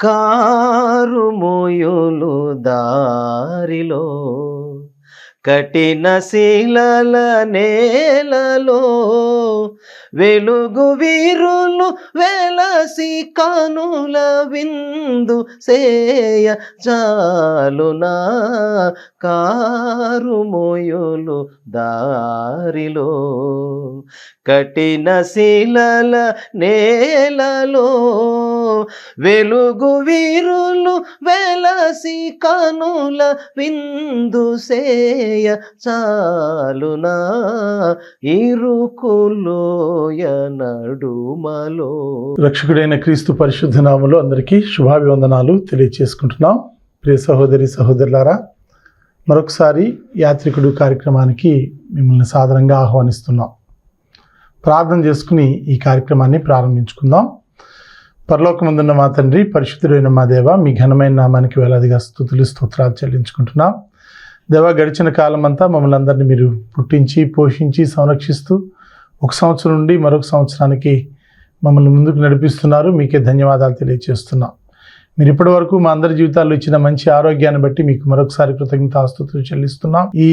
కారుమోయులు దారిలో కఠిన శిలల నేలలో వెలుగు వీరులు వెలసి కనుల విందు సేయ చాలునా కారుమోయులు దారిలో కఠిన శిలల నేలలో వెలుగు వీరులు వెలసి కనుల విందు సేయ చాలునా ఇరుకులోయ నడుమలో. రక్షకుడైన క్రీస్తు పరిశుద్ధ నామములో అందరికీ శుభాభివందనాలు తెలియచేసుకుంటున్నాం. ప్రియ సహోదరి సహోదరులారా, మరొకసారి యాత్రికుడు కార్యక్రమానికి మిమ్మల్ని సాదరంగా ఆహ్వానిస్తున్నాం. ప్రార్థన చేసుకుని ఈ కార్యక్రమాన్ని ప్రారంభించుకుందాం. పరలోకమందున్న మా తండ్రి, పరిశుద్ధుడైన మా దేవ, మీ ఘనమైన నామానికి వేలాదిగా స్తుతులు స్తోత్రాలు చెల్లించుకుంటున్నాం. దేవ, గడిచిన కాలం అంతా మమ్మల్ని అందరినీ మీరు పుట్టించి పోషించి సంరక్షిస్తూ ఒక సంవత్సరం నుండి మరొక సంవత్సరానికి మమ్మల్ని ముందుకు నడిపిస్తున్నారు. మీకే ధన్యవాదాలు తెలియజేస్తున్నాం. మీరు ఇప్పటి వరకు మా అందరి జీవితాల్లో ఇచ్చిన మంచి ఆరోగ్యాన్ని బట్టి మీకు మరొకసారి కృతజ్ఞతాస్తుతులు చెల్లిస్తున్నాం. ఈ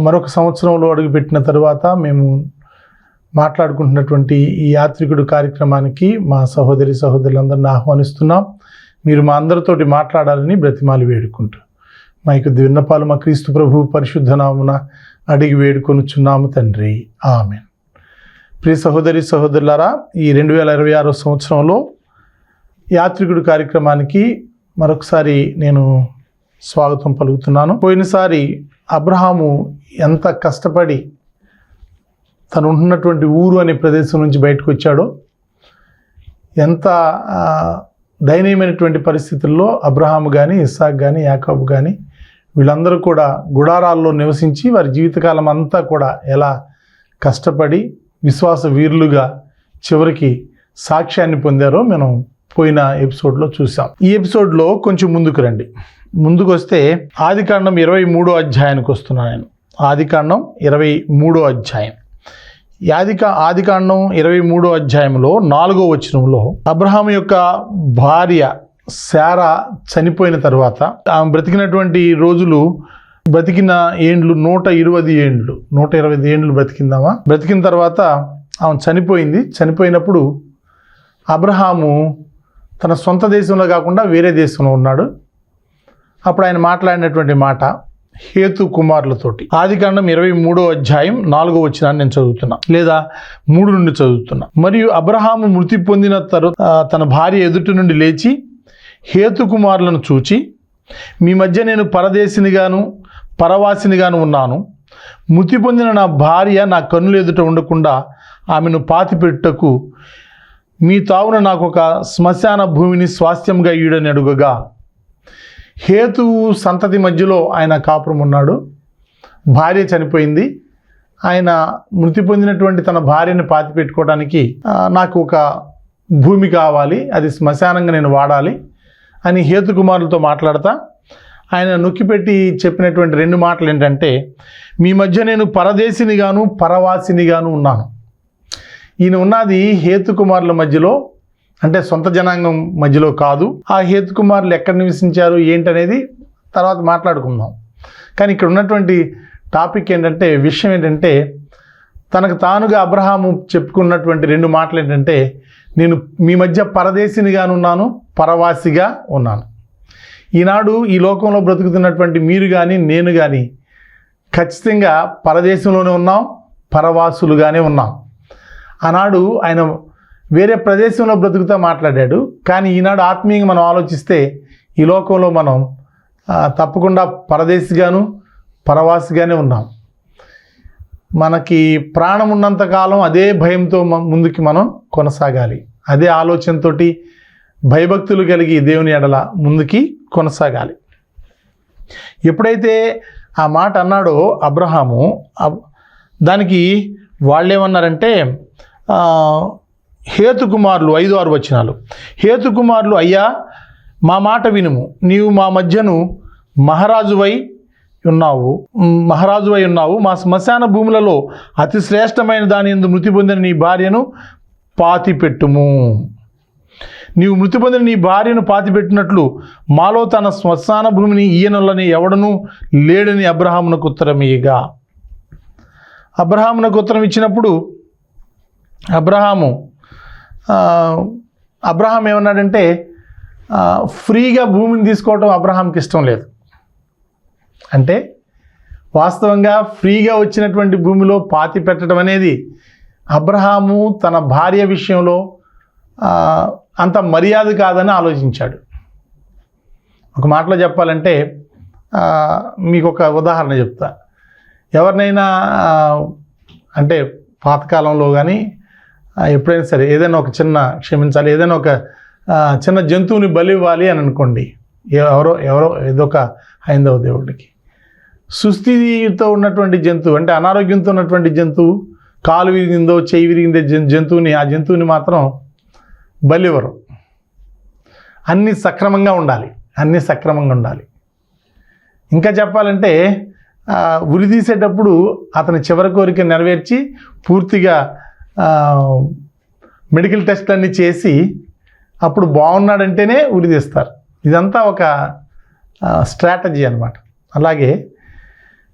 మరొక సంవత్సరంలో అడుగుపెట్టిన తరువాత మేము మాట్లాడుకుంటున్నటువంటి ఈ యాత్రికుడు కార్యక్రమానికి మా సహోదరి సహోదరులందరినీ ఆహ్వానిస్తున్నాం. మీరు మా అందరితోటి మాట్లాడాలని బ్రతిమాలి వేడుకుంటూ మా యొక్క విన్నపాలు మా క్రీస్తు ప్రభు పరిశుద్ధ నామమున అడిగి వేడుకొనుచున్నాము తండ్రి, ఆమేన్. ప్రియ సహోదరి సహోదరులారా, ఈ 2026 సంవత్సరంలో యాత్రికుడు కార్యక్రమానికి మరొకసారి నేను స్వాగతం పలుకుతున్నాను. పోయినసారి అబ్రహాము ఎంత కష్టపడి తను ఉంటున్నటువంటి ఊరు అనే ప్రదేశం నుంచి బయటకు వచ్చాడో, ఎంత దయనీయమైనటువంటి పరిస్థితుల్లో అబ్రహాము కానీ ఇస్సాకు కానీ యాకోబు కానీ వీళ్ళందరూ కూడా గుడారాల్లో నివసించి వారి జీవితకాలం అంతా కూడా ఎలా కష్టపడి విశ్వాస వీరులుగా చివరికి సాక్ష్యాన్ని పొందారో మనం పోయిన ఎపిసోడ్లో చూసాం. ఈ ఎపిసోడ్లో కొంచెం ముందుకు రండి. ముందుకు వస్తే ఆదికాండం 23వ అధ్యాయానికి వస్తున్నాను నేను. ఆదికాండం 23వ అధ్యాయం. ఆదికాండం 23వ అధ్యాయంలో 4వ వచనంలో అబ్రహాము యొక్క భార్య శారా చనిపోయిన తర్వాత ఆమె బ్రతికినటువంటి రోజులు, బ్రతికిన ఏండ్లు 120 ఏండ్లు బ్రతికిందామా. బ్రతికిన తర్వాత ఆమె చనిపోయింది. చనిపోయినప్పుడు అబ్రహాము తన సొంత దేశంలో కాకుండా వేరే దేశంలో ఉన్నాడు. అప్పుడు ఆయన మాట్లాడినటువంటి మాట హేతు కుమారులతోటి. ఆదికాండం 23వ అధ్యాయం 4వ వచనాన్ని నేను చదువుతున్నా, లేదా 3 నుండి చదువుతున్నా. మరియు అబ్రహాము మృతి పొందిన తన భార్య ఎదుటి నుండి లేచి హేతు కుమారులను చూచి, మీ మధ్య నేను పరదేశినిగాను పరవాసినిగాను ఉన్నాను. మృతి పొందిన నా భార్య నా కన్నుల ఎదుట ఉండకుండా ఆమెను పాతిపెట్టుటకు మీ తావున నాకు ఒక శ్మశాన భూమిని స్వాస్థ్యంగా ఈడని అడుగగా, హేతువు సంతతి మధ్యలో ఆయన కాపురం ఉన్నాడు. భార్య చనిపోయింది. ఆయన మృతి పొందినటువంటి తన భార్యను పాతిపెట్టుకోవడానికి నాకు ఒక భూమి కావాలి, అది శ్మశానంగా నేను వాడాలి అని హేతు కుమారులతో మాట్లాడతా ఆయన నొక్కిపెట్టి చెప్పినటువంటి 2 మాటలు ఏంటంటే, మీ మధ్య నేను పరదేశినిగాను పరవాసినిగాను ఉన్నాను. ఈయన ఉన్నది హేతు కుమారుల మధ్యలో, అంటే సొంత జనాంగం మధ్యలో కాదు. ఆ హేతు కుమారులు ఎక్కడ నివసించారు ఏంటనేది తర్వాత మాట్లాడుకుందాం. కానీ ఇక్కడ ఉన్నటువంటి టాపిక్ ఏంటంటే, విషయం ఏంటంటే, తనకు తానుగా అబ్రహాము చెప్పుకున్నటువంటి 2 మాటలు ఏంటంటే, నేను మీ మధ్య పరదేశినిగాను ఉన్నాను, పరవాసిగా ఉన్నాను. ఈనాడు ఈ లోకంలో బ్రతుకుతున్నటువంటి మీరు కానీ నేను కానీ ఖచ్చితంగా పరదేశంలోనే ఉన్నాం, పరవాసులుగానే ఉన్నాం. ఆనాడు ఆయన వేరే ప్రదేశంలో బ్రతుకుతా మాట్లాడాడు. కానీ ఈనాడు ఆత్మీయంగా మనం ఆలోచిస్తే ఈ లోకంలో మనం తప్పకుండా పరదేశిగాను పరవాసిగానే ఉన్నాం. మనకి ప్రాణం ఉన్నంతకాలం అదే భయంతో ముందుకి మనం కొనసాగాలి. అదే ఆలోచనతో భయభక్తులు కలిగి దేవుని ఎడల ముందుకి కొనసాగాలి. ఎప్పుడైతే ఆ మాట అన్నాడో అబ్రహాము, దానికి వాళ్ళేమన్నారంటే హేతుకుమారులు 5-6 వచనాలు. హేతుకుమారులు, అయ్యా మా మాట వినుము, నీవు మా మధ్యను మహారాజువై ఉన్నావు, మా శ్మశాన భూములలో అతి శ్రేష్టమైన దాని యందు మృతి పొందిన నీ భార్యను పాతిపెట్టుము. నీవు మృతి పొందిన నీ భార్యను పాతిపెట్టినట్లు మాలో తన శ్మశాన భూమిని ఈయనొల్లని ఎవడనూ లేడని అబ్రహామునకు ఉత్తరం ఇయ్యగా. అబ్రహామునకు ఉత్తరం ఇచ్చినప్పుడు అబ్రహాం ఏమన్నాడంటే, ఫ్రీగా భూమిని తీసుకోవటం అబ్రహాంకి ఇష్టం లేదు. అంటే వాస్తవంగా ఫ్రీగా వచ్చినటువంటి భూమిలో పాతి పెట్టడం అనేది అబ్రహాము తన భార్య విషయంలో అంత మర్యాద కాదని ఆలోచించాడు. ఒక మాటలో చెప్పాలంటే, మీకు ఒక ఉదాహరణ చెప్తా. ఎవరినైనా అంటే పాతకాలంలో కానీ ఎప్పుడైనా సరే ఏదైనా ఒక క్షమించాలి ఏదైనా ఒక చిన్న జంతువుని బలి ఇవ్వాలి అని అనుకోండి. ఎవరో ఏదొక హైందవ దేవుడికి సుస్థితితో ఉన్నటువంటి జంతువు, అంటే అనారోగ్యంతో ఉన్నటువంటి జంతువు, కాలు విరిగిందో చెయ్యి విరిగిందే ఆ జంతువుని మాత్రం బలి ఇవ్వరు. అన్నీ సక్రమంగా ఉండాలి. ఇంకా చెప్పాలంటే ఉరి తీసేటప్పుడు అతని చివరి కోరిక నెరవేర్చి పూర్తిగా మెడికల్ టెస్ట్లన్నీ చేసి అప్పుడు బాగున్నాడంటేనే ఉరి తీస్తారు. ఇదంతా ఒక స్ట్రాటజీ అన్నమాట. అలాగే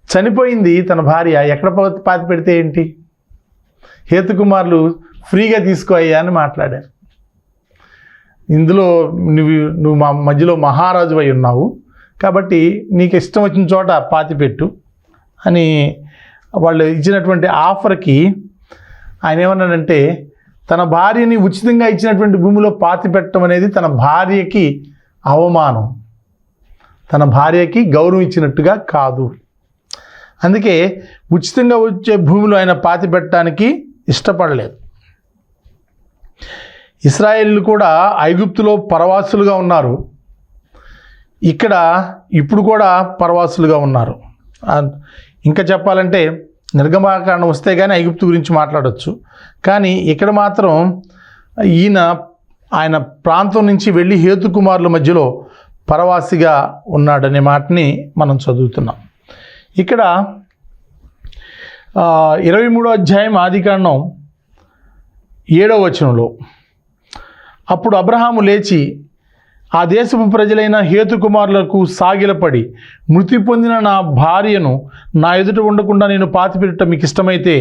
చనిపోయింది తన భార్య, ఎక్కడ పాతి పెడితే ఏంటి, హేతుకుమారులు ఫ్రీగా తీసుకో అయ్యా అని మాట్లాడారు. ఇందులో నువ్వు మా మధ్యలో మహారాజు అయి ఉన్నావు కాబట్టి నీకు ఇష్టం వచ్చిన చోట పాతిపెట్టు అని వాళ్ళు ఇచ్చినటువంటి ఆఫర్కి ఆయన ఏమన్నాడంటే, తన భార్యని ఉచితంగా ఇచ్చినటువంటి భూమిలో పాతి పెట్టడం అనేది తన భార్యకి అవమానం, తన భార్యకి గౌరవం ఇచ్చినట్టుగా కాదు. అందుకే ఉచితంగా వచ్చే భూమిలో ఆయన పాతి పెట్టడానికి ఇష్టపడలేదు. ఇశ్రాయేలీయులు కూడా ఐగుప్తులో పరవాసులుగా ఉన్నారు, ఇప్పుడు కూడా పరవాసులుగా ఉన్నారు. ఇంకా చెప్పాలంటే నిర్గమకాండం వస్తే కానీ ఐగుప్తు గురించి మాట్లాడవచ్చు. కానీ ఇక్కడ మాత్రం ఆయన ప్రాంతం నుంచి వెళ్ళి హేతుకుమారుల మధ్యలో పరవాసిగా ఉన్నాడనే మాటని మనం చదువుతున్నాం. ఇక్కడ 23వ అధ్యాయం ఆదికాండం 7వ వచనంలో, అప్పుడు అబ్రహాము లేచి ఆ దేశపు ప్రజలైన హేతుకుమారులకు సాగిలపడి, మృతి పొందిన నా భార్యను నా ఎదుట ఉండకుండా నేను పాతిపెట్టడం మీకు ఇష్టమైతే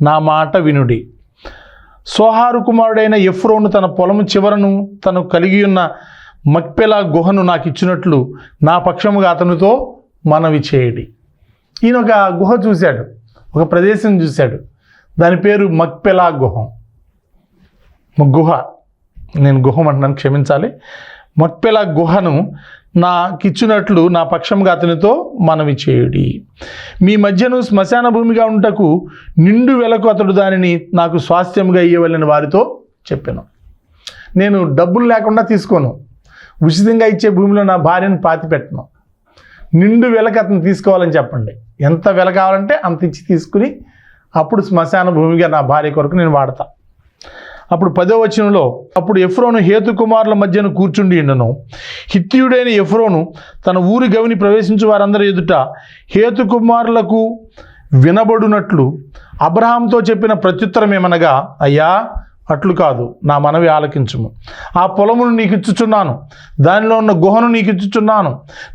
నా మాట వినుడి. సోహారు కుమారుడైన ఎఫ్రోను తన పొలము చివరను తను కలిగి ఉన్న మక్పెలా గుహను నాకు ఇచ్చినట్లు నా పక్షముగా అతనితో మనవి చేయడి. ఈయన ఒక గుహ చూశాడు, ఒక ప్రదేశం చూశాడు. దాని పేరు మక్పెలా గుహ. నేను గుహం అంటున్నాను, క్షమించాలి. మక్పెలా గుహను నాకు ఇచ్చినట్లు నా పక్షంగా అతనితో మనవి చేయుడి. మీ మధ్యను శ్మశాన భూమిగా ఉంటకు నిండు వెలకు అతడు దానిని నాకు స్వాస్థ్యంగా ఇయ్యవలని వారితో చెప్పాను. నేను డబ్బులు లేకుండా తీసుకోను, ఉచితంగా ఇచ్చే భూమిలో నా భార్యను పాతి పెట్టను. నిండు వెలకు అతను తీసుకోవాలని చెప్పండి. ఎంత వెల కావాలంటే అంత ఇచ్చి తీసుకుని అప్పుడు శ్మశాన భూమిగా నా భార్య కొరకు నేను వాడతా. అప్పుడు 10వ వచనంలో, అప్పుడు ఎఫ్రోను హేతుకుమారుల మధ్యను కూర్చుండి ఉండను. హిత్తీయుడైన ఎఫ్రోను తన ఊరి గవిని ప్రవేశించు వారందరి ఎదుట హేతుకుమారులకు వినబడునట్లు అబ్రహాంతో చెప్పిన ప్రత్యుత్తరం ఏమనగా, అయ్యా అట్లు కాదు, నా మనవి ఆలకించుము. ఆ పొలమును నీకు ఇచ్చుచున్నాను, దానిలో ఉన్న గుహను నీకు ఇచ్చుచున్నాను,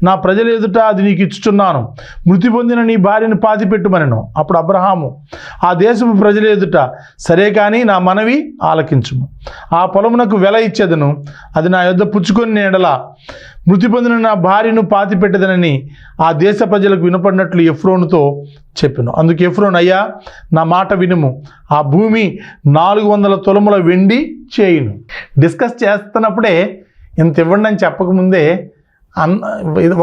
నా ప్రజల ఎదుట అది నీకు ఇచ్చుచున్నాను. మృతి పొందిన నీ భార్యను పాతిపెట్టుమనెను. అప్పుడు అబ్రహాము ఆ దేశపు ప్రజల ఎదుట, సరే కానీ నా మనవి ఆలకించుము. ఆ పొలమునకు వెల ఇచ్చేదను, అది నా యొద్ద పుచ్చుకొని ఎడల మృతి పొందిన నా భార్యను పాతిపెట్టదనని ఆ దేశ ప్రజలకు వినపడినట్లు ఎఫ్రోనుతో చెప్పాను. అందుకు ఎఫ్రోను, అయ్యా నా మాట వినుము, ఆ భూమి 400 తులముల వెండి చేయును. డిస్కస్ చేస్తున్నప్పుడే ఇంత ఇవ్వండి అని చెప్పకముందే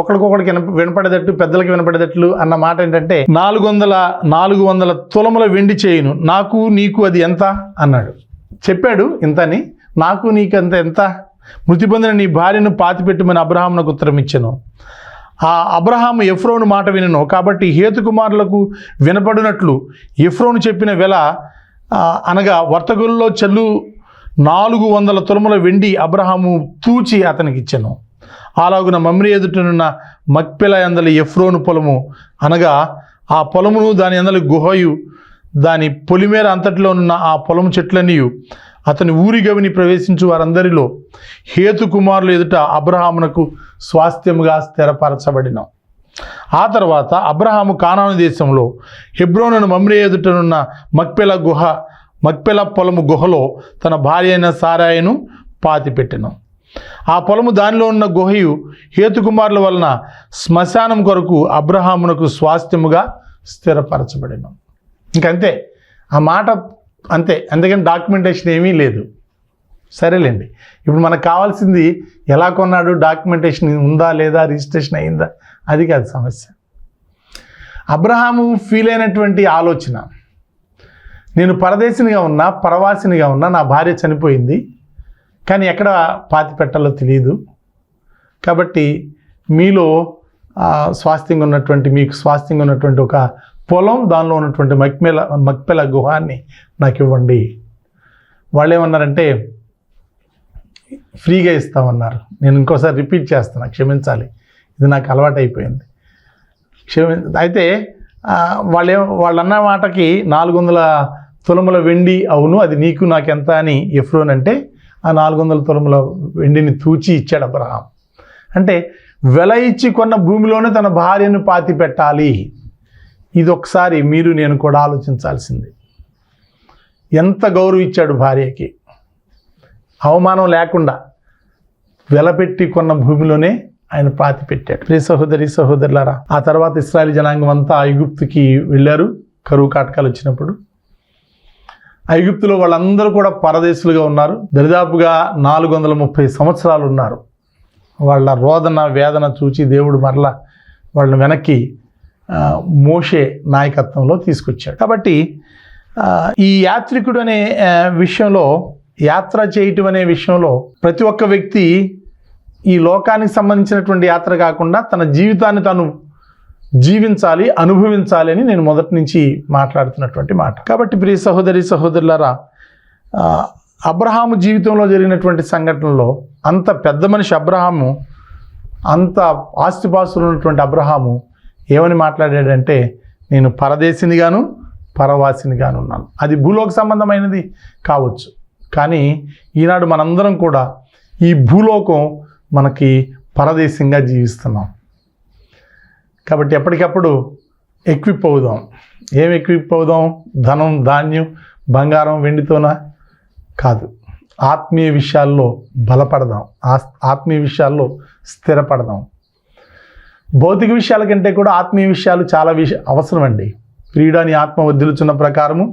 ఒకరికొకరికి వినపడేటట్టు, పెద్దలకి వినపడేటట్లు అన్న మాట ఏంటంటే, 400 తులముల వెండి చేయును, నాకు నీకు అది ఎంత అన్నాడు. చెప్పాడు ఇంతని, నాకు నీకు అంత ఎంత, మృతి పొందిన నీ భార్యను పాతిపెట్టుమని అబ్రహామునకు ఉత్తరం ఇచ్చెను. ఆ అబ్రహాము ఎఫ్రోను మాట వినెను. కాబట్టి హేతుకుమారులకు వినపడినట్లు ఎఫ్రోను చెప్పిన వెల అనగా వర్తకుల్లో చెల్లు 400 తులముల వెండి అబ్రహాము తూచి అతనికి ఇచ్చెను. అలాగున మమ్రే ఎదుటనున్న మక్పెలా యందలి ఎఫ్రోను పొలము అనగా ఆ పొలమును దాని యందలి గుహయు దాని పొలిమేర అంతటిలోనున్న ఆ పొలము చెట్లనియు అతని ఊరి గవిని ప్రవేశించు వారందరిలో హేతు కుమారులు ఎదుట అబ్రహామునకు స్వాస్థ్యముగా స్థిరపరచబడిన. ఆ తర్వాత అబ్రహాము కానాను దేశంలో హెబ్రోనును మమ్రే ఎదుటనున్న మక్పెల పొలము గుహలో తన భార్య అయిన సారాయిను పాతిపెట్టెను. ఆ పొలము దానిలో ఉన్న గుహయు హేతుకుమారుల వలన శ్మశానం కొరకు అబ్రహామునకు స్వాస్థ్యముగా స్థిరపరచబడెను. ఇంకంతే, ఆ మాట అంతే. అందుకని డాక్యుమెంటేషన్ ఏమీ లేదు. సరేలేండి, ఇప్పుడు మనకు కావాల్సింది ఎలా కొన్నాడు, డాక్యుమెంటేషన్ ఉందా లేదా, రిజిస్ట్రేషన్ అయిందా, అది కాదు సమస్య. అబ్రహాము ఫీల్ అయినటువంటి ఆలోచన, నేను పరదేశినిగా ఉన్నా, పరవాసినిగా ఉన్నా, నా భార్య చనిపోయింది, కానీ ఎక్కడ పాతి పెట్టాలో తెలియదు. కాబట్టి మీలో స్వాస్థ్యంగా ఉన్నటువంటి, మీకు స్వాస్థ్యంగా ఉన్నటువంటి ఒక పొలం, దానిలో ఉన్నటువంటి మక్పెల గుహాన్ని నాకు ఇవ్వండి. వాళ్ళు ఏమన్నారంటే ఫ్రీగా ఇస్తామన్నారు. నేను ఇంకోసారి రిపీట్ చేస్తాను, క్షమించాలి, ఇది నాకు అలవాటు అయిపోయింది. అయితే వాళ్ళన్న మాటకి 400 తులముల వెండి, అవును అది నీకు నాకెంత అని ఎఫ్రోన్ అంటే ఆ 400 తులముల వెండిని తూచి ఇచ్చాడు అబ్రహాం. అంటే వెల ఇచ్చి కొన్న భూమిలోనే తన భార్యను పాతి పెట్టాలి. ఇది ఒకసారి మీరు నేను కూడా ఆలోచించాల్సింది. ఎంత గౌరవం ఇచ్చాడు భార్యకి, అవమానం లేకుండా వెలపెట్టి కొన్న భూమిలోనే ఆయన పాతి పెట్టాడు. ప్రియ సహోదరి సహోదరులారా, ఆ తర్వాత ఇశ్రాయేల్ జనాంగం అంతా ఐగుప్తుకి వెళ్ళారు. కరువు కాటకాలు వచ్చినప్పుడు ఐగుప్తులో వాళ్ళందరూ కూడా పరదేశులుగా ఉన్నారు. దరిదాపుగా 430 సంవత్సరాలు ఉన్నారు. వాళ్ళ రోదన వేదన చూచి దేవుడు మరలా వాళ్ళని వెనక్కి మోషే నాయకత్వంలో తీసుకొచ్చాడు. కాబట్టి ఈ యాత్రికుడు అనే విషయంలో, యాత్ర చేయటం అనే విషయంలో ప్రతి ఒక్క వ్యక్తి ఈ లోకానికి సంబంధించినటువంటి యాత్ర కాకుండా తన జీవితాన్ని తాను జీవించాలి, అనుభవించాలి అని నేను మొదటి నుంచి మాట్లాడుతున్నటువంటి మాట. కాబట్టి ప్రియ సహోదరి సహోదరులారా, అబ్రహాము జీవితంలో జరిగినటువంటి సంఘటనలో అంత పెద్ద మనిషి అబ్రహాము, అంత ఆస్తిపాస్తులు ఉన్నటువంటి అబ్రహాము ఏమని మాట్లాడాడంటే, నేను పరదేశినిగాను పరవాసినిగాను ఉన్నాను. అది భూలోక సంబంధమైనది కావచ్చు, కానీ ఈనాడు మనందరం కూడా ఈ భూలోకం మనకి పరదేశంగా జీవిస్తున్నాం. కాబట్టి ఎప్పటికప్పుడు ఎక్విప్ అవుదాం. ఏం ఎక్విప్ అవుదాం? ధనం, ధాన్యం, బంగారం, వెండితోనా కాదు. ఆత్మీయ విషయాల్లో బలపడదాం, ఆత్మీయ విషయాల్లో స్థిరపడదాం. భౌతిక విషయాల కంటే కూడా ఆత్మీయ విషయాలు చాలా అవసరం అండి. ప్రియుడా, నీ ఆత్మ వర్ధిల్లుచున్న ప్రకారము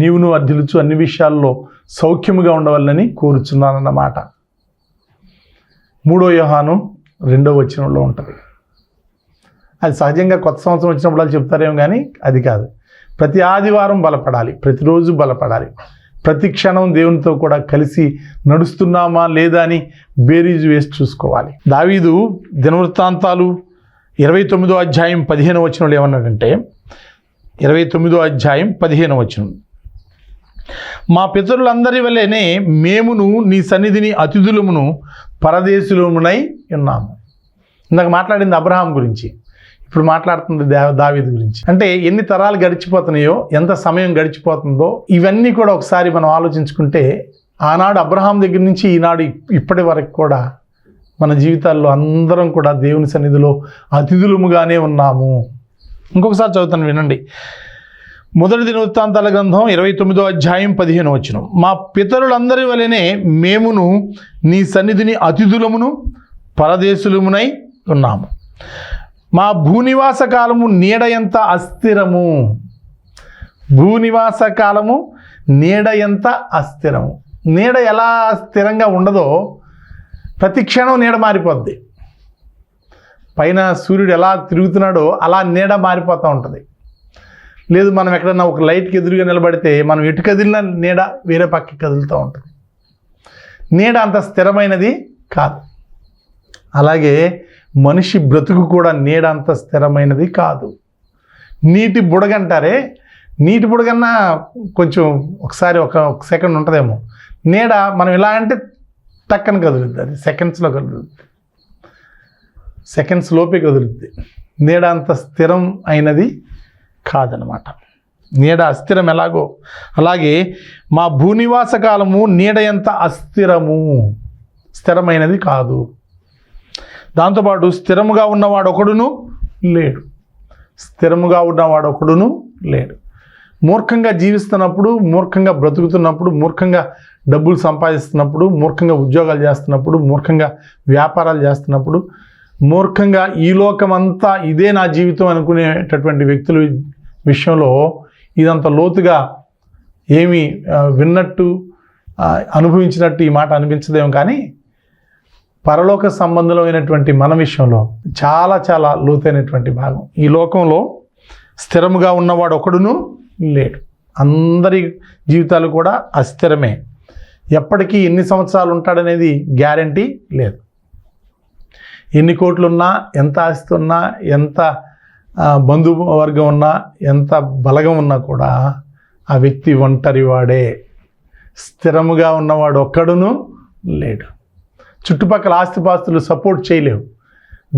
నీవును వర్ధిల్లుచు, అన్ని విషయాల్లో సౌఖ్యముగా ఉండవాలని కోరుచున్నానన్నమాట. 3 యోహాను 2వ వచనంలో ఉంటుంది. అది సహజంగా కొత్త సంవత్సరం వచ్చినప్పుడు వాళ్ళు చెప్తారేమో, కానీ అది కాదు. ప్రతి ఆదివారం బలపడాలి, ప్రతిరోజు బలపడాలి, ప్రతి క్షణం దేవునితో కూడా కలిసి నడుస్తున్నామా లేదా అని బేరీజు వేసి చూసుకోవాలి. దావీదు దినవృత్తాంతాలు 29వ అధ్యాయం 15వ వచనంలో ఏమన్నాడంటే, 29వ అధ్యాయం 15వ వచనం, మా పితరులందరి వల్లనే మేమును నీ సన్నిధిని అతిథులమును పరదేశులమునై ఉన్నాము. ఇందాక మాట్లాడింది అబ్రహాం గురించి, ఇప్పుడు మాట్లాడుతుంది దావీదు గురించి. అంటే ఎన్ని తరాలు గడిచిపోతున్నాయో, ఎంత సమయం గడిచిపోతుందో, ఇవన్నీ కూడా ఒకసారి మనం ఆలోచించుకుంటే, ఆనాడు అబ్రహాం దగ్గర నుంచి ఈనాడు ఇప్పటి వరకు కూడా మన జీవితాల్లో అందరం కూడా దేవుని సన్నిధిలో అతిథులముగానే ఉన్నాము. ఇంకొకసారి చదువుతాను, వినండి. మొదటి దినవృత్తాంతాల గ్రంథం 29వ అధ్యాయం 15వ వచనం, మా పితరులందరి వలనే మేమును నీ సన్నిధిని అతిథులమును పరదేశులమునై ఉన్నాము. మా భూనివాస కాలము నీడ ఎంత అస్థిరము. భూనివాస కాలము నీడ ఎంత అస్థిరము. నీడ ఎలా స్థిరంగా ఉండదో, ప్రతి క్షణం నీడ మారిపోద్ది. పైన సూర్యుడు ఎలా తిరుగుతున్నాడో అలా నీడ మారిపోతూ ఉంటుంది. లేదు, మనం ఎక్కడన్నా ఒక లైట్కి ఎదురుగా నిలబడితే మనం ఎటు కదిలినా నీడ వేరే పక్కకి కదులుతూ ఉంటుంది. నీడ అంత స్థిరమైనది కాదు. అలాగే మనిషి బ్రతుకు కూడా నీడ అంత స్థిరమైనది కాదు. నీటి బుడగంటారే, నీటి బుడగన్నా కొంచెం ఒకసారి ఒక సెకండ్ ఉంటుందేమో. నీడ మనం ఇలా అంటే టక్కన కదులుద్ది, అది సెకండ్స్లో కదులుద్ది, సెకండ్స్ లోపే కదులుద్ది. నీడ అంత స్థిరం అయినది కాదనమాట. నీడ అస్థిరం ఎలాగో అలాగే మా భూనివాస కాలము నీడ ఎంత అస్థిరము, స్థిరమైనది కాదు. దాంతోపాటు స్థిరముగా ఉన్నవాడు ఒకడును లేడు, స్థిరముగా ఉన్నవాడు ఒకడును లేడు. మూర్ఖంగా జీవిస్తున్నప్పుడు, మూర్ఖంగా బ్రతుకుతున్నప్పుడు, మూర్ఖంగా డబ్బులు సంపాదిస్తున్నప్పుడు, మూర్ఖంగా ఉద్యోగాలు చేస్తున్నప్పుడు, మూర్ఖంగా వ్యాపారాలు చేస్తున్నప్పుడు, మూర్ఖంగా ఈ లోకమంతా ఇదే నా జీవితం అనుకునేటటువంటి వ్యక్తుల విషయంలో ఇదంత లోతుగా ఏమీ విన్నట్టు అనుభవించినట్టు ఈ మాట అనిపించదేమో, కానీ పరలోక సంబంధమైనటువంటి మన విషయంలో చాలా చాలా లోతైనటువంటి భాగం. ఈ లోకంలో స్థిరముగా ఉన్నవాడు ఒకడును లేడు. అందరి జీవితాలు కూడా అస్థిరమే. ఎప్పటికీ ఎన్ని సంవత్సరాలు ఉంటాడనేది గ్యారంటీ లేదు. ఎన్ని కోట్లున్నా, ఎంత ఆస్తి ఉన్నా, ఎంత బంధువర్గం ఉన్నా, ఎంత బలగం ఉన్నా కూడా ఆ వ్యక్తి ఒంటరి వాడే. స్థిరముగా ఉన్నవాడు ఒక్కడును లేడు. చుట్టుపక్కల ఆస్తిపాస్తులు సపోర్ట్ చేయలేవు,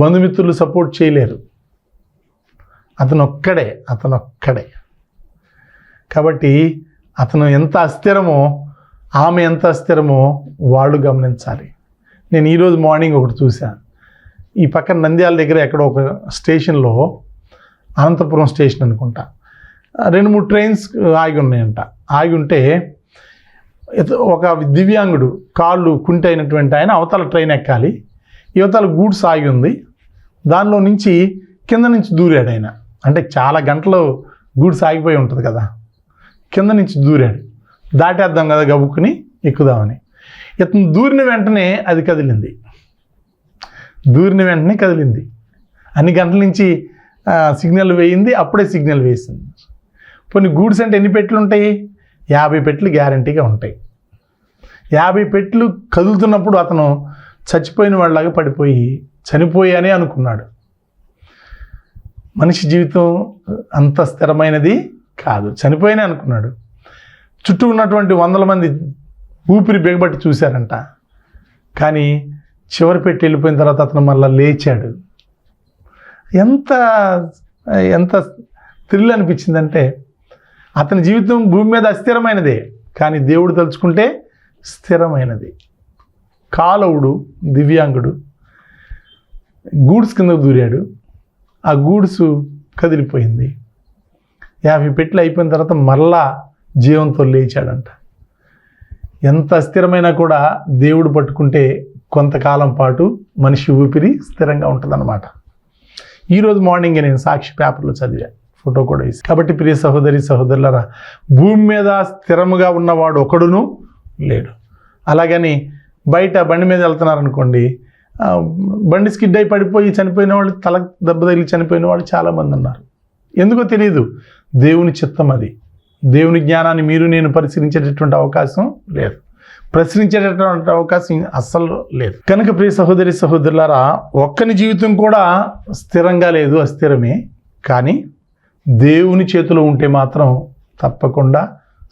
బంధుమిత్రులు సపోర్ట్ చేయలేరు. అతను ఒక్కడే. కాబట్టి అతను ఎంత అస్థిరమో, ఆమె ఎంత అస్థిరమో వాళ్ళు గమనించాలి. నేను ఈరోజు మార్నింగ్ ఒకటి చూశాను. ఈ పక్కన నంద్యాల దగ్గర ఎక్కడో ఒక స్టేషన్లో, అనంతపురం స్టేషన్ అనుకుంటా, 2-3 ట్రైన్స్ ఆగి ఉన్నాయంట. ఆగి ఉంటే ఒక దివ్యాంగుడు, కాళ్ళు కుంటి అయినటువంటి ఆయన అవతల ట్రైన్ ఎక్కాలి, యువతల గూడ్స్ ఆగి ఉంది, దానిలో నుంచి కింద నుంచి దూరాడు ఆయన. అంటే చాలా గంటలు గూడ్స్ ఆగిపోయి ఉంటుంది కదా, కింద నుంచి దూరాడు. దాటేద్దాం కదా గబుక్కుని ఎక్కుదామని. ఇతను దూరిన వెంటనే అది కదిలింది. అన్ని గంటల నుంచి సిగ్నల్ వేయింది, అప్పుడే సిగ్నల్ వేసింది. కొన్ని గూడ్స్ అంటే ఎన్ని పెట్లు ఉంటాయి? 50 పెట్లు గ్యారంటీగా ఉంటాయి. 50 పెట్లు కదులుతున్నప్పుడు అతను చచ్చిపోయిన వాళ్ళలాగా చనిపోయానే అనుకున్నాడు. మనిషి జీవితం అంత స్థిరమైనది కాదు, చనిపోయానే అనుకున్నాడు. చుట్టూ ఉన్నటువంటి 100 మంది ఊపిరి బిగబట్టి చూశారంట. కానీ చివరి పెట్టి వెళ్ళిపోయిన తర్వాత అతను మళ్ళీ లేచాడు. ఎంత థ్రిల్ అనిపించిందంటే, అతని జీవితం భూమి మీద అస్థిరమైనదే, కానీ దేవుడు తలుచుకుంటే స్థిరమైనది. కాలవుడు, దివ్యాంగుడు గూడ్స్ కింద దూరాడు. ఆ గూడ్స్ కదిలిపోయింది. 50 పెట్లు అయిపోయిన తర్వాత మరలా జీవంతో లేచాడంట. ఎంత అస్థిరమైనా కూడా దేవుడు పట్టుకుంటే కొంతకాలం పాటు మనిషి ఊపిరి స్థిరంగా ఉంటుందన్నమాట. ఈరోజు మార్నింగ్ నేను సాక్షి పేపర్లో చదివాను, ఫోటో కూడా వేసి. కాబట్టి ప్రియ సహోదరి సహోదరులారా, భూమి మీద స్థిరముగా ఉన్నవాడు ఒకడును లేడు. అలాగని బయట బండి మీద వెళ్తున్నారనుకోండి, బండి స్కిడ్ అయి పడిపోయి చనిపోయిన వాళ్ళు, తల దెబ్బ తగిలి చనిపోయిన వాళ్ళు చాలామంది ఉన్నారు. ఎందుకో తెలియదు. దేవుని చిత్తం అది. దేవుని జ్ఞానాన్ని మీరు నేను పరిశీలించేటటువంటి అవకాశం లేదు, ప్రశ్నించేటటువంటి అవకాశం అస్సలు లేదు. కనుక ప్రియ సహోదరి సహోదరులారా, ఒక్కని జీవితం కూడా స్థిరంగా లేదు, అస్థిరమే. కానీ దేవుని చేతిలో ఉంటే మాత్రం తప్పకుండా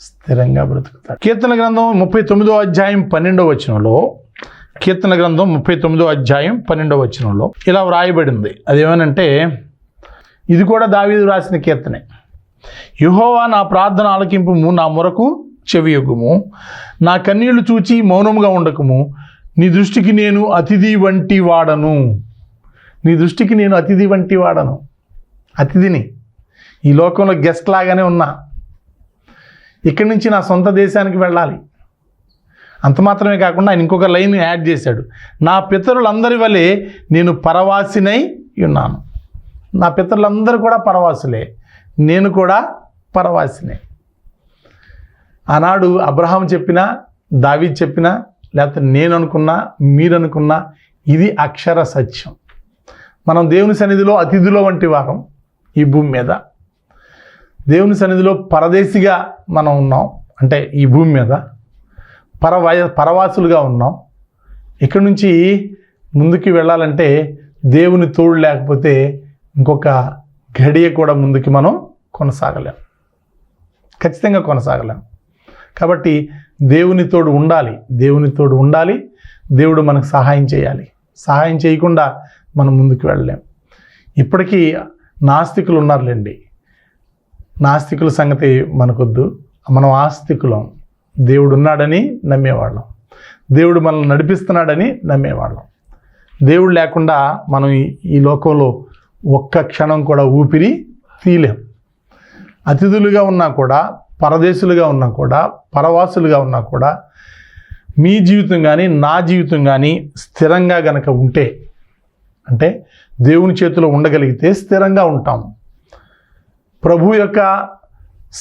స్థిరంగా బ్రతుకుతాడు. కీర్తన గ్రంథం 39వ అధ్యాయం 12వ వచనంలో, కీర్తన గ్రంథం 39వ అధ్యాయం 12వ వచనంలో ఇలా వ్రాయబడింది. అదేమనంటే, ఇది కూడా దావీదు రాసిన కీర్తనే. యెహోవా నా ప్రార్థన ఆలకింపుము, నా మొరకు చెవియొగ్గుము, నా కన్నీళ్లు చూచి మౌనముగా ఉండకము. నీ దృష్టికి నేను అతిథి వంటి వాడను. అతిథిని. ఈ లోకంలో గెస్ట్ లాగానే ఉన్నా. ఇక్కడి నుంచి నా సొంత దేశానికి వెళ్ళాలి. అంత మాత్రమే కాకుండా ఆయన ఇంకొక లైన్ యాడ్ చేశాడు. నా పితరులందరి వలె నేను పరవాసినై ఉన్నాను. నా పితరులందరూ కూడా పరవాసులే, నేను కూడా పరవాసినే. ఆనాడు అబ్రహాం చెప్పినా, దావీదు చెప్పినా, లేకపోతే నేను అనుకున్నా, మీరు అనుకున్నా, ఇది అక్షర సత్యం. మనం దేవుని సన్నిధిలో అతిథుల వంటి వారం. ఈ భూమి మీద దేవుని సన్నిధిలో పరదేశిగా మనం ఉన్నాం. అంటే ఈ భూమి మీద పరవాసులుగా ఉన్నాం. ఇక్కడి నుంచి ముందుకు వెళ్ళాలంటే దేవుని తోడు లేకపోతే ఇంకొక గడియ కూడా ముందుకి మనం కొనసాగలేం, ఖచ్చితంగా కొనసాగలేం. కాబట్టి దేవుని తోడు ఉండాలి. దేవుడు మనకు సహాయం చేయాలి. సహాయం చేయకుండా మనం ముందుకు వెళ్ళలేం. ఇప్పటికీ నాస్తికులు ఉన్నారులేండి. నాస్తికుల సంగతి మనకొద్దు. మనం ఆస్తికులం. దేవుడు ఉన్నాడని నమ్మేవాళ్ళం, దేవుడు మనల్ని నడిపిస్తున్నాడని నమ్మేవాళ్ళం. దేవుడు లేకుండా మనం ఈ లోకంలో ఒక్క క్షణం కూడా ఊపిరి తీయలేం. అతిథులుగా ఉన్నా కూడా, పరదేశులుగా ఉన్నా కూడా, పరవాసులుగా ఉన్నా కూడా మీ జీవితం కానీ నా జీవితం కానీ స్థిరంగా గనక ఉంటే, అంటే దేవుని చేతిలో ఉండగలిగితే స్థిరంగా ఉంటాం. ప్రభు యొక్క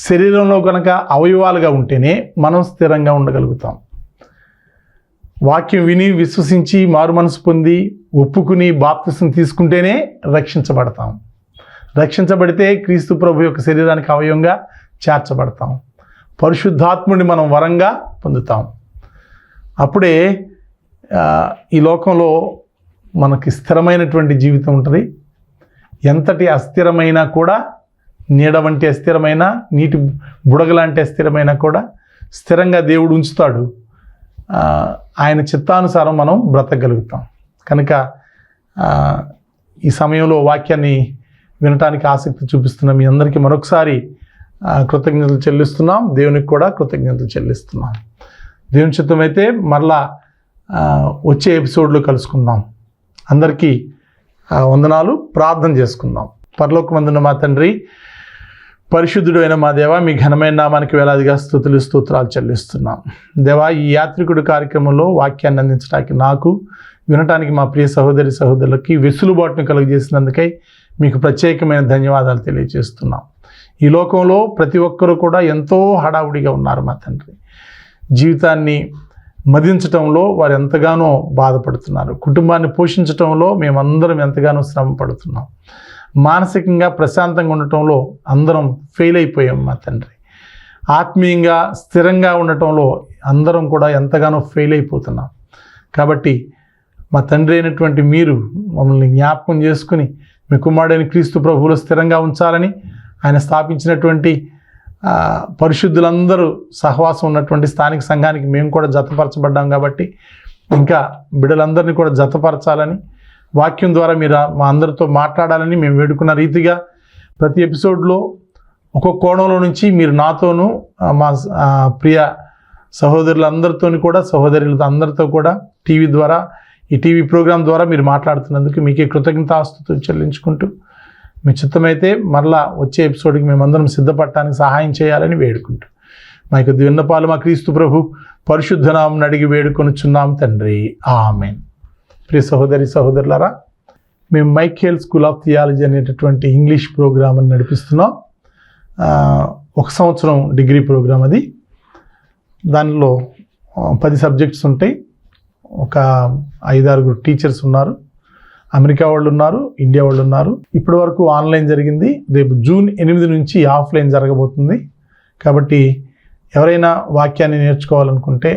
శరీరంలో కనుక అవయవాలుగా ఉంటేనే మనం స్థిరంగా ఉండగలుగుతాం. వాక్యం విని విశ్వసించి మారు మనసు పొంది ఒప్పుకుని బాప్తిసం తీసుకుంటేనే రక్షించబడతాం. రక్షించబడితే క్రీస్తు ప్రభు యొక్క శరీరానికి అవయవంగా చేర్చబడతాం. పరిశుద్ధాత్ముడిని మనం వరంగా పొందుతాం. అప్పుడే ఈ లోకంలో మనకి స్థిరమైనటువంటి జీవితం ఉంటుంది. ఎంతటి అస్థిరమైనా కూడా, నీడ వంటి అస్థిరమైన, నీటి బుడగలాంటి అస్థిరమైనా కూడా స్థిరంగా దేవుడు ఉంచుతాడు. ఆయన చిత్తానుసారం మనం బ్రతకగలుగుతాం. కనుక ఈ సమయంలో వాక్యాన్ని వినటానికి ఆసక్తి చూపిస్తున్న మీ అందరికీ మరొకసారి కృతజ్ఞతలు చెల్లిస్తున్నాం. దేవునికి కూడా కృతజ్ఞతలు చెల్లిస్తున్నాం. దేవుని చిత్తమైతే మరలా వచ్చే ఎపిసోడ్లో కలుసుకుందాం. అందరికీ వందనాలు. ప్రార్థన చేసుకుందాం. పరలోకమందున్న మా తండ్రి, పరిశుద్ధుడు అయిన మా దేవ, మీ ఘనమైన నామానికి వేలాదిగా స్తుతులు స్తోత్రాలు చెల్లిస్తున్నాం. దేవా, ఈ యాత్రికుడు కార్యక్రమంలో వాక్యాన్ని అందించడానికి నాకు, వినటానికి మా ప్రియ సహోదరి సహోదరులకి వెసులుబాటును కలుగజేసినందుకై మీకు ప్రత్యేకమైన ధన్యవాదాలు తెలియజేస్తున్నాం. ఈ లోకంలో ప్రతి ఒక్కరూ కూడా ఎంతో హడావుడిగా ఉన్నారు మా తండ్రి. జీవితాన్ని మదించటంలో వారు ఎంతగానో బాధపడుతున్నారు. కుటుంబాన్ని పోషించటంలో మేమందరం ఎంతగానో శ్రమ పడుతున్నాం. మానసికంగా ప్రశాంతంగా ఉండటంలో అందరం ఫెయిల్ అయిపోయాం మా తండ్రి. ఆత్మీయంగా స్థిరంగా ఉండటంలో అందరం కూడా ఎంతగానో ఫెయిల్ అయిపోతున్నాం. కాబట్టి మా తండ్రి అయినటువంటి మీరు మమ్మల్ని జ్ఞాపకం చేసుకుని మీ కుమారుడైన క్రీస్తు ప్రభువులో స్థిరంగా ఉంచాలని, ఆయన స్థాపించినటువంటి పరిశుద్ధులందరూ సహవాసం ఉన్నటువంటి స్థానిక సంఘానికి మేము కూడా జతపరచబడ్డాం. కాబట్టి ఇంకా బిడ్డలందరినీ కూడా జతపరచాలని, వాక్యం ద్వారా మీరు మా అందరితో మాట్లాడాలని మేము వేడుకున్న రీతిగా ప్రతి ఎపిసోడ్లో ఒక్కొక్క కోణంలో నుంచి మీరు నాతోనూ మా ప్రియ సహోదరులందరితో కూడా, సహోదరులతో అందరితో కూడా టీవీ ద్వారా, ఈ టీవీ ప్రోగ్రాం ద్వారా మీరు మాట్లాడుతున్నందుకు మీకే కృతజ్ఞతాస్తుతులు చెల్లించుకుంటూ, మీ చిత్తమైతే మరలా వచ్చే ఎపిసోడ్కి మేమందరం సిద్ధపడటానికి సహాయం చేయాలని వేడుకుంటూ, మా యొక్క విన్నపాలు మా క్రీస్తు ప్రభు పరిశుద్ధనామం అడిగి వేడుకొనుచున్నాం తండ్రి. ఆమేన్. ప్రియ సహోదరి సహోదరులారా, మేము మైఖేల్ స్కూల్ ఆఫ్ థియాలజీ అనేటటువంటి ఇంగ్లీష్ ప్రోగ్రామ్ని నడిపిస్తున్నాం. 1 సంవత్సరం డిగ్రీ ప్రోగ్రాం అది. దానిలో 10 సబ్జెక్ట్స్ ఉంటాయి. ఒక 5-6 టీచర్స్ ఉన్నారు. అమెరికా వాళ్ళు ఉన్నారు, ఇండియా వాళ్ళు ఉన్నారు. ఇప్పటి వరకు ఆన్లైన్ జరిగింది. రేపు జూన్ 8 నుంచి ఆఫ్లైన్ జరగబోతుంది. కాబట్టి ఎవరైనా వాక్యాన్ని నేర్చుకోవాలనుకుంటే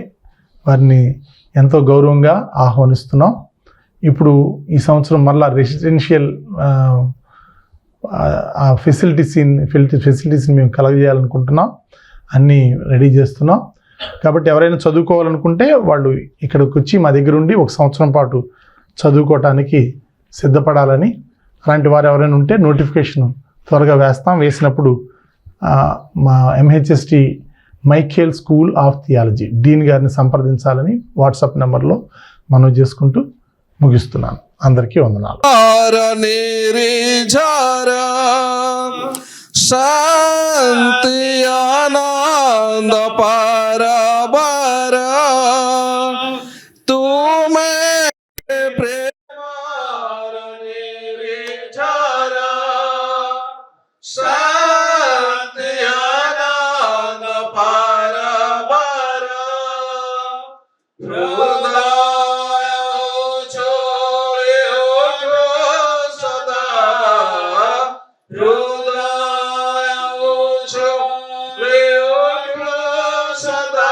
వారిని ఎంతో గౌరవంగా ఆహ్వానిస్తున్నాం. ఇప్పుడు ఈ సంవత్సరం మళ్ళీ రెసిడెన్షియల్ ఫెసిలిటీస్ని మేము కలగజేయాలనుకుంటున్నాం. అన్నీ రెడీ చేస్తున్నాం. కాబట్టి ఎవరైనా చదువుకోవాలనుకుంటే వాళ్ళు ఇక్కడికి వచ్చి మా దగ్గర ఉండి 1 సంవత్సరం పాటు చదువుకోవటానికి సిద్ధపడాలని, అలాంటి వారు ఎవరైనా ఉంటే నోటిఫికేషన్ త్వరగా వేస్తాం. వేసినప్పుడు మా MHST Michael school of theology dean గారిని సంప్రదించాలని వాట్సాప్ నెంబర్లో మనవి చేసుకుంటూ ముగిస్తున్నాను. అందరికీ వందనాలు. శాంతి ఆనంద పరబర తుమే శాంతి ఆనంద పరబర సదా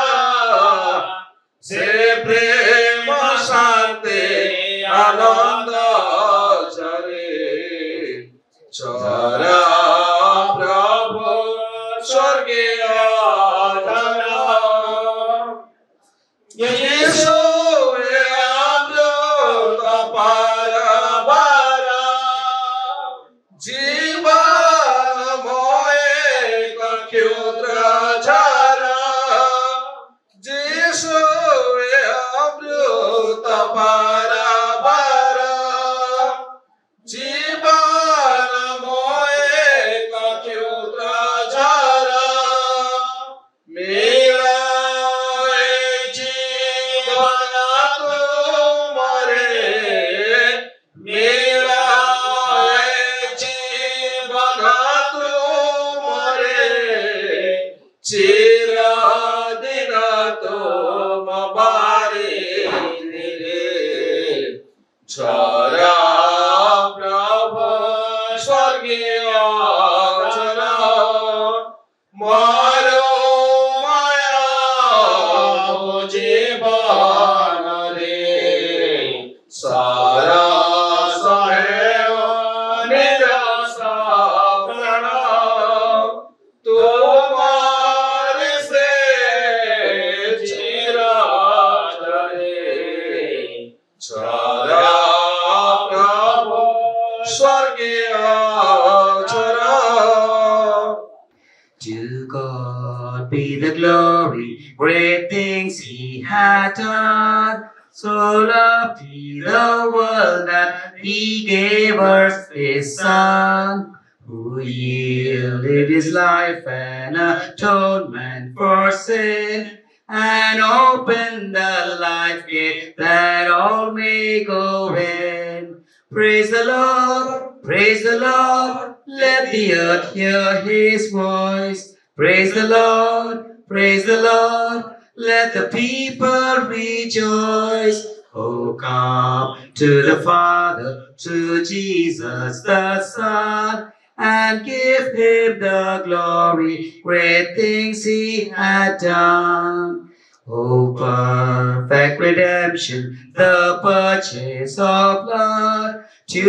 स्वर्गीयाचरा To God be the glory, great things He hath done. So loved He the world that He gave us His Son, who yielded His life an atonement for sin, and opened the life gate that all may go in. Praise the Lord, praise the Lord, let the earth hear His voice. Praise the Lord, praise the Lord, let the people rejoice. Oh, come to the Father, to Jesus the Son, and give Him the glory, great things He had done. Oh, perfect redemption, the purchase of blood, to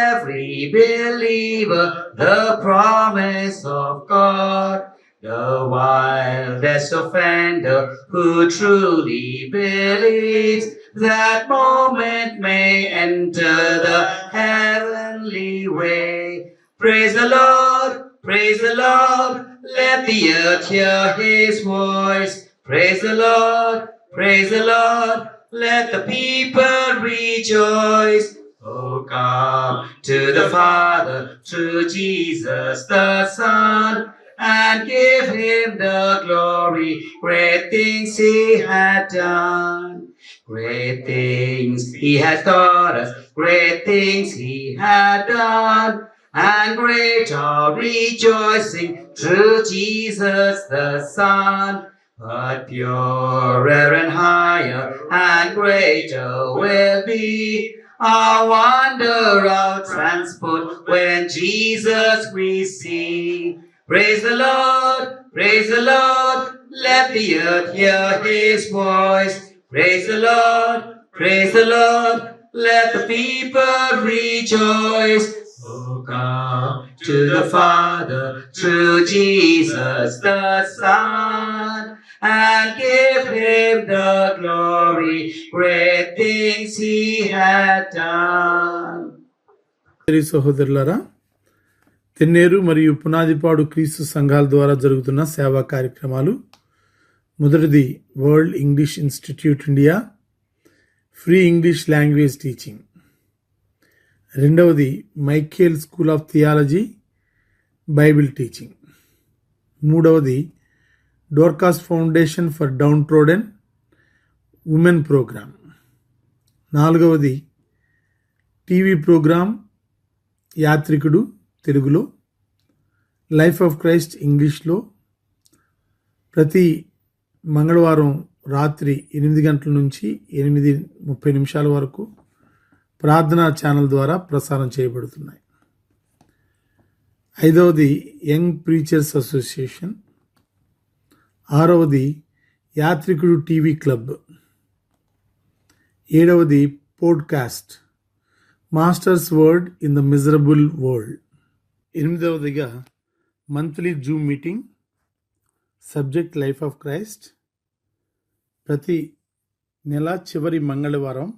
every believer, the promise of God. The wildest offender who truly believes, that moment may enter the heavenly way. Praise the Lord, praise the Lord, let the earth hear His voice. Praise the Lord, praise the Lord, let the people rejoice. Oh, come to the Father, to Jesus the Son, and give Him the glory, great things He had done. Great things He has taught us, great things He had done, and great our rejoicing through Jesus the Son. But purer and higher and greater will be our wonder, our transport, when Jesus we see. Praise the Lord, praise the Lord, let the earth hear His voice. Praise the Lord, praise the Lord, let the people rejoice. Oh, come to the Father, through Jesus the Son, and give Him the glory, great things He had done. సహోదరులారా, తెన్నేరు మరియు పునాదిపాడు క్రీస్తు సంఘాల ద్వారా జరుగుతున్న సేవా కార్యక్రమాలు. మొదటిది world English institute India, free English language teaching. రెండవది Michael school of theology, Bible teaching. మూడవది Dorcas foundation for downtrodden women program. నాలుగవది టీవీ ప్రోగ్రాం యాత్రికుడు తెలుగులో, లైఫ్ ఆఫ్ క్రైస్ట్ ఇంగ్లీష్లో ప్రతి మంగళవారం రాత్రి 8 గంటల నుంచి 8:30 వరకు ప్రార్థనా ఛానల్ ద్వారా ప్రసారం చేయబడుతున్నాయి. ఐదవది యంగ్ ప్రీచర్స్ అసోసియేషన్. ఆరవది యాత్రికుడు టీవీ క్లబ్. ఏడవది podcast masters word in the miserable world. ఎనిమిదవదిగా monthly zoom meeting, subject life of Christ, ప్రతి నెల చివరి మంగళవారం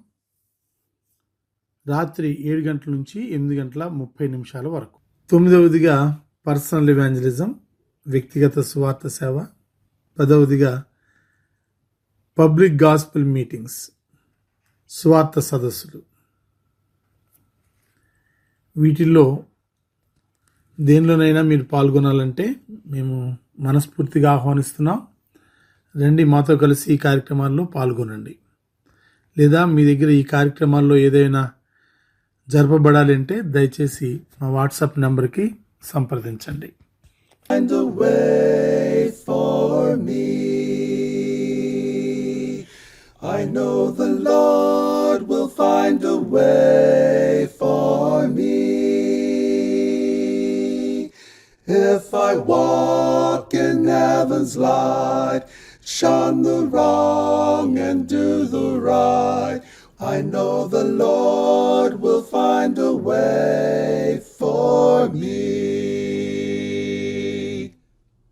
రాత్రి 7 గంటల నుంచి 8:30 వరకు. తొమ్మిదవదిగా పర్సనల్ ఎవాంజలిజం, వ్యక్తిగత సువార్త సేవ. 10వదిగా పబ్లిక్ గాస్పెల్ మీటింగ్స్, సువార్త సదస్సులు. వీటిల్లో దేనిలోనైనా మీరు పాల్గొనాలంటే మేము మనస్ఫూర్తిగా ఆహ్వానిస్తున్నాం. రండి, మాతో కలిసి ఈ కార్యక్రమాల్లో పాల్గొనండి. లేదా మీ దగ్గర ఈ కార్యక్రమాల్లో ఏదైనా జరపబడాలి అంటే దయచేసి మా వాట్సాప్ నెంబర్కి సంప్రదించండి. Find a way for me. I know the Lord will find a way for me. If I walk in heaven's light, shun the wrong and do the right, I know the Lord will find a way for me.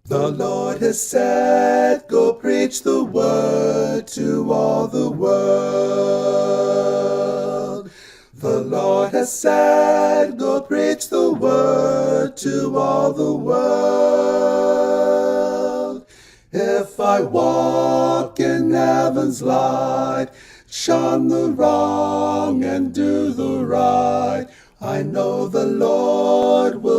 The Lord has said, go preach the word to all the world. The Lord has said, said, go preach the word to all the world. If I walk in heaven's light, shun the wrong and do the right, I know the Lord will